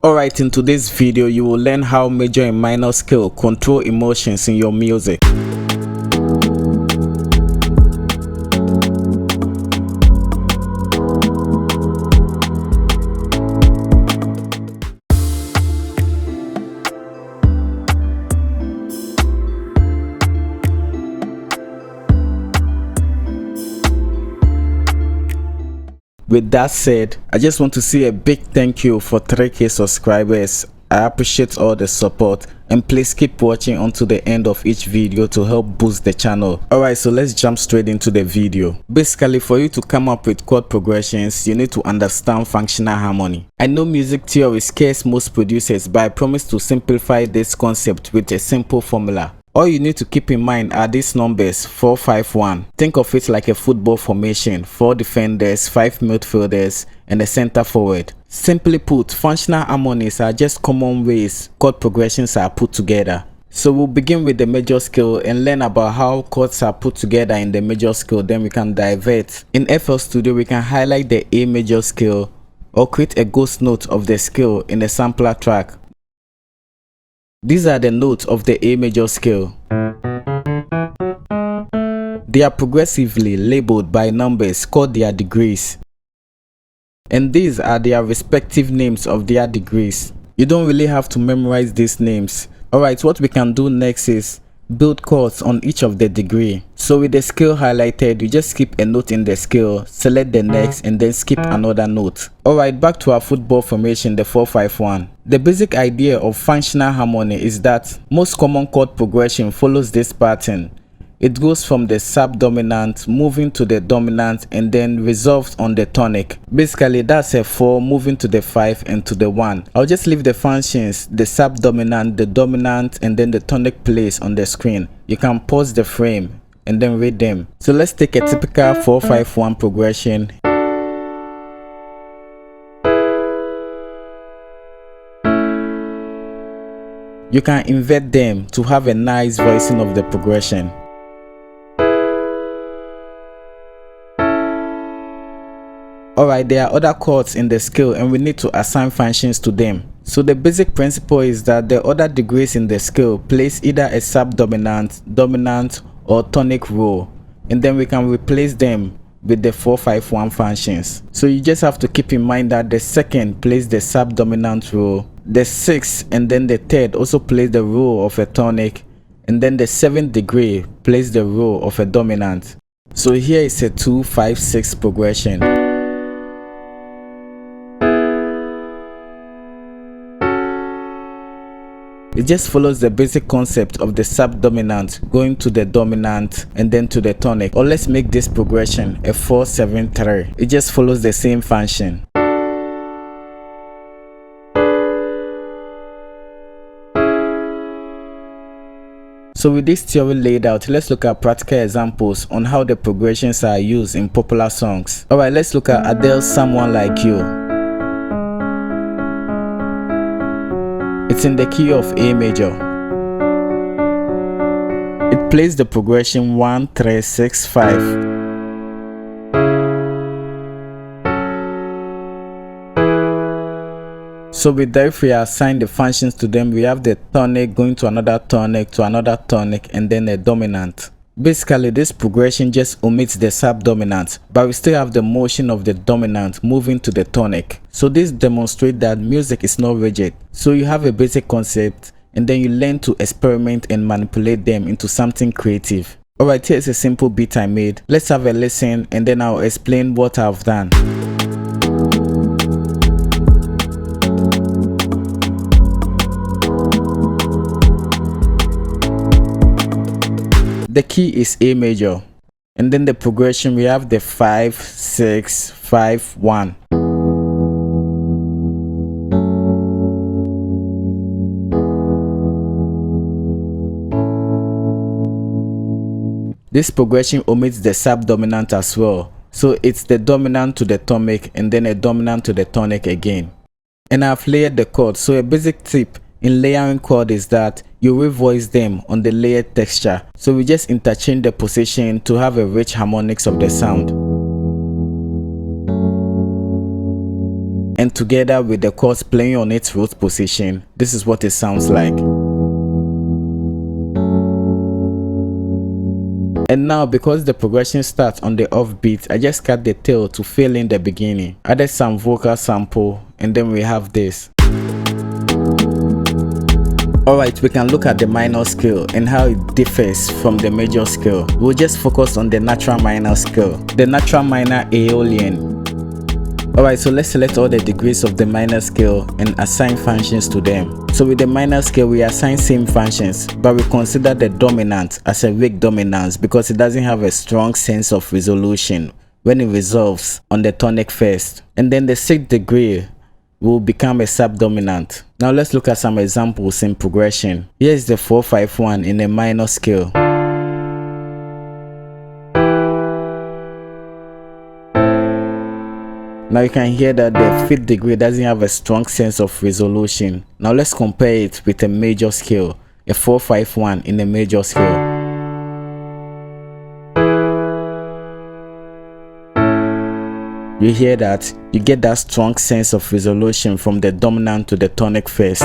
Alright, in today's video you will learn how major and minor scale control emotions in your music. With that said, I just want to say a big thank you for 3K subscribers. I appreciate all the support, and please keep watching until the end of each video to help boost the channel. Alright, so let's jump straight into the video. Basically, for you to come up with chord progressions, you need to understand functional harmony. I know music theory scares most producers, but I promise to simplify this concept with a simple formula. All you need to keep in mind are these numbers: 4-5-1. Think of it like a football formation: 4 defenders, 5 midfielders, and a center forward. Simply put, functional harmonies are just common ways chord progressions are put together. So we'll begin with the major scale and learn about how chords are put together in the major scale, then we can divert. In FL Studio, we can highlight the A major scale or create a ghost note of the scale in the sampler track. These are the notes of the A major scale. They are progressively labeled by numbers called their degrees. And these are their respective names of their degrees. You don't really have to memorize these names. Alright, what we can do next is build chords on each of the degree. So with the scale highlighted, you just skip a note in the scale, select the next, and then skip another note. Alright, back to our football formation, the 4-5-1. The basic idea of functional harmony is that most common chord progression follows this pattern. It goes from the subdominant moving to the dominant and then resolves on the tonic. Basically, that's a 4 moving to the 5 and to the 1. I'll just leave the functions, the subdominant, the dominant, and then the tonic place on the screen. You can pause the frame and then read them. So let's take a typical 4-5-1 progression. You can invert them to have a nice voicing of the progression. Alright, there are other chords in the scale and we need to assign functions to them. So the basic principle is that the other degrees in the scale plays either a subdominant, dominant, or tonic role, and then we can replace them with the 4-5-1 functions. So you just have to keep in mind that the second plays the subdominant role, the 6th and then the 3rd also plays the role of a tonic, and then the 7th degree plays the role of a dominant. So here is a 2-5-6 progression. It just follows the basic concept of the subdominant going to the dominant and then to the tonic. Or let's make this progression a 4-7-3. It just follows the same function. So with this theory laid out, let's look at practical examples on how the progressions are used in popular songs. Alright, let's look at Adele's Someone Like You. It's in the key of A major. It plays the progression 1-3-6-5. So with that, if we assign the functions to them, we have the tonic going to another tonic, and then a dominant. Basically, this progression just omits the subdominant, but we still have the motion of the dominant moving to the tonic. So this demonstrates that music is not rigid. So you have a basic concept and then you learn to experiment and manipulate them into something creative. Alright, here's a simple beat I made. Let's have a listen and then I'll explain what I've done. The key is A major, and then the progression we have the 5-6-5-1. This progression omits the subdominant as well, so it's the dominant to the tonic and then a dominant to the tonic again. And I've layered the chord. So a basic tip in layering chord is that you revoice them on the layered texture. So we just interchange the position to have a rich harmonics of the sound. and together with the chords playing on its root position, this is what it sounds like. And now, because the progression starts on the off beat, I just cut the tail to fill in the beginning, added some vocal sample, and then we have this. Alright, we can look at the minor scale and how it differs from the major scale. We'll just focus on the natural minor scale, the natural minor Aeolian. Alright, so let's select all the degrees of the minor scale and assign functions to them. So with the minor scale, we assign same functions, but we consider the dominant as a weak dominance because it doesn't have a strong sense of resolution when it resolves on the tonic first. And then the 6th degree will become a subdominant. Now let's look at some examples in progression. Here is the 4-5-1 in a minor scale. Now you can hear that the 5th degree doesn't have a strong sense of resolution. Now let's compare it with a major scale, a 4-5-1 in a major scale. You hear that? You get that strong sense of resolution from the dominant to the tonic first.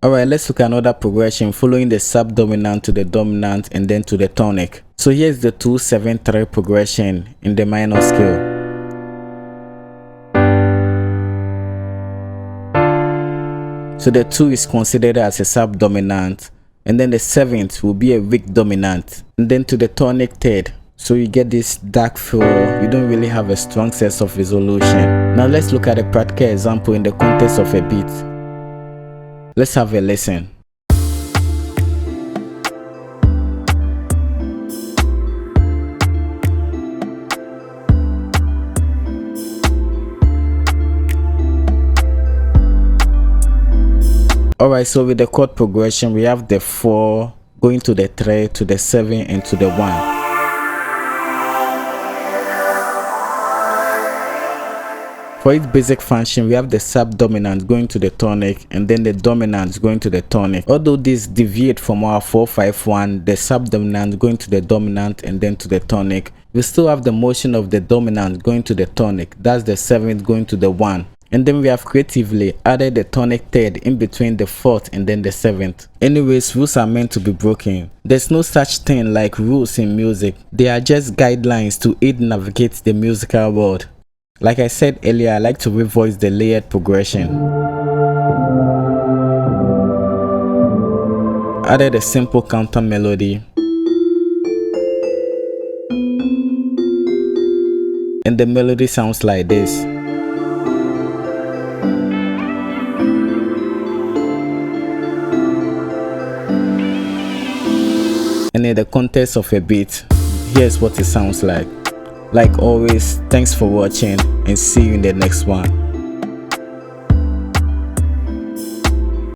Alright, let's look at another progression following the subdominant to the dominant and then to the tonic. So here's the 2-7-3 progression in the minor scale. So the 2 is considered as a subdominant, and then the 7th will be a weak dominant, and then to the tonic 3rd. So you get this dark feel, you don't really have a strong sense of resolution. Now let's look at a practical example in the context of a beat. Let's have a listen. Alright, so with the chord progression, we have the 4 going to the 3, to the 7, and to the 1. For its basic function, we have the subdominant going to the tonic and then the dominant going to the tonic. Although these deviate from our 4-5-1, the subdominant going to the dominant and then to the tonic, we still have the motion of the dominant going to the tonic, that's the 7th going to the 1. And then we have creatively added the tonic 3rd in between the 4th and then the 7th. Anyways, rules are meant to be broken. There's no such thing like rules in music. They are just guidelines to aid navigate the musical world. Like I said earlier, I like to revoice the layered progression. Added a simple counter melody. And the melody sounds like this. And in the context of a beat, here's what it sounds like. Like always, thanks for watching and see you in the next one.